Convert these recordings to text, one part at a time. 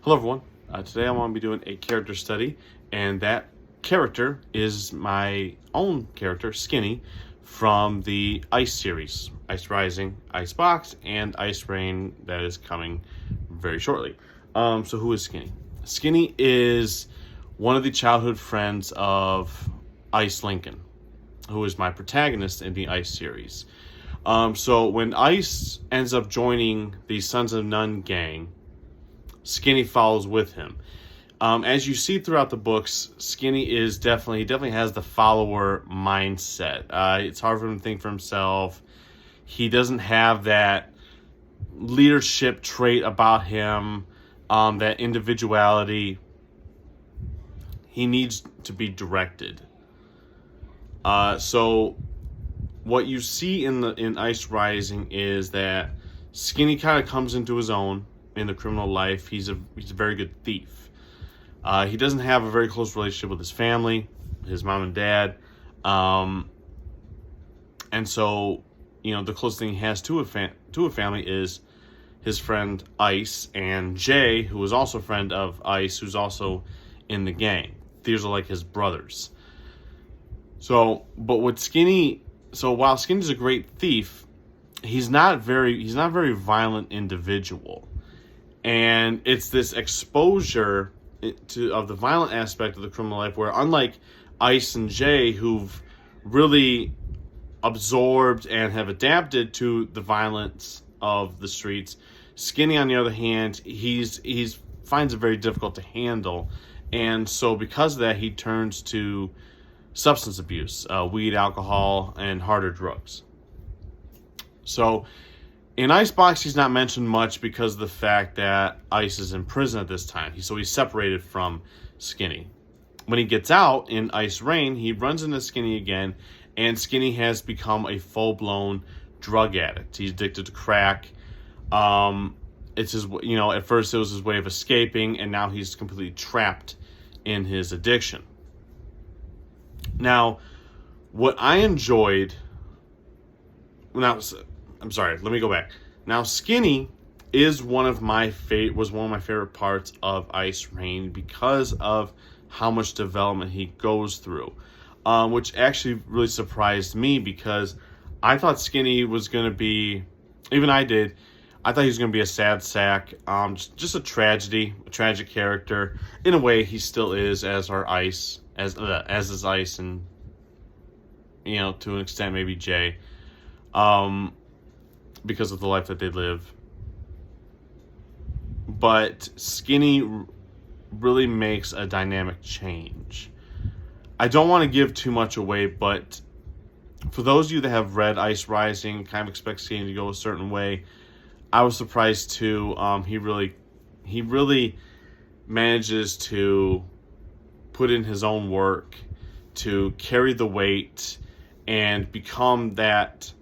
Hello everyone, today I'm going to be doing a character study, and that character is my own character, Skinny, from the Ice series, Ice Rising, Ice Box, and Ice Rain that is coming very shortly. So who is Skinny? Skinny is one of the childhood friends of Ice Lincoln, who is my protagonist in the Ice series. So when Ice ends up joining the Sons of None gang, Skinny follows with him. As you see throughout the books, Skinny is definitely has the follower mindset. It's hard for him to think for himself. He doesn't have that leadership trait about him, that individuality. He needs to be directed. So what you see in Ice Rising is that Skinny kind of comes into his own in the criminal life. He's a very good thief. He doesn't have a very close relationship with his family, his mom and dad, and so the closest thing he has to a family is his friend Ice and Jay, who is also a friend of Ice, who's also in the gang. These are like his brothers. So while Skinny's a great thief, he's not a very violent individual. And it's this exposure of the violent aspect of the criminal life where, unlike Ice and Jay, who've really absorbed and have adapted to the violence of the streets, Skinny, on the other hand, he's finds it very difficult to handle. And so because of that, he turns to substance abuse, weed, alcohol, and harder drugs. So in Icebox, he's not mentioned much because of the fact that Ice is in prison at this time. So he's separated from Skinny. When he gets out in Ice Rain, he runs into Skinny again, and Skinny has become a full-blown drug addict. He's addicted to crack. It's his, at first it was his way of escaping, and now he's completely trapped in his addiction. Now, what I enjoyed... let me go back. Now, Skinny is one of my favorite parts of Ice Rain because of how much development he goes through, which actually really surprised me because I thought Skinny was going to be, even I did, I thought he was going to be a sad sack, just a tragic character. In a way, he still is as our Ice, as is Ice, and to an extent maybe Jay. Because of the life that they live. But Skinny really makes a dynamic change. I don't want to give too much away, but for those of you that have read Ice Rising, kind of expect Skinny to go a certain way, I was surprised too. He really manages to put in his own work to carry the weight and become that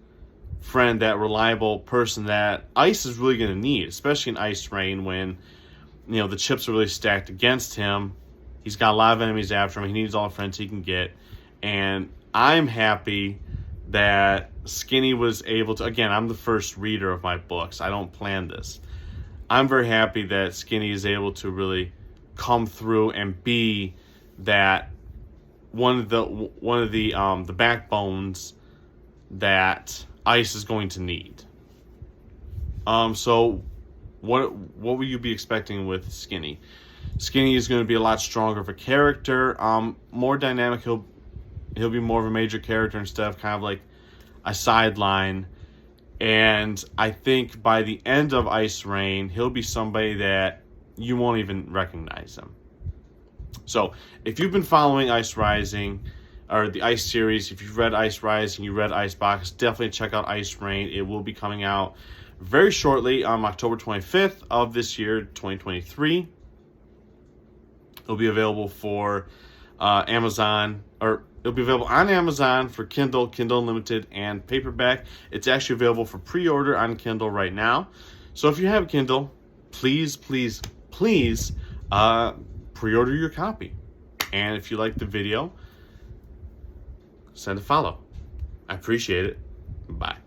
friend, that reliable person that Ice is really going to need, especially in Ice Rain when the chips are really stacked against him. He's got a lot of enemies after him. He needs all the friends he can get, and I'm happy that Skinny was able to, again, I'm the first reader of my books. I don't plan this. I'm very happy that Skinny is able to really come through and be that one of the backbones that Ice is going to need. So what will you be expecting with Skinny? Skinny is going to be a lot stronger of a character, more dynamic. He'll be more of a major character instead of kind of like a sideline. And I think by the end of Ice Rain, he'll be somebody that you won't even recognize him. So if you've been following Ice Rising, or the Ice series, if you've read Ice Rising, you read Icebox, definitely check out Ice Rain. It will be coming out very shortly on October 25th of this year, 2023. It'll be available for Amazon, or it'll be available on Amazon for Kindle, Kindle Unlimited, and paperback. It's actually available for pre-order on Kindle right now. So if you have Kindle, please pre-order your copy. And if you like the video, send a follow. I appreciate it. Bye.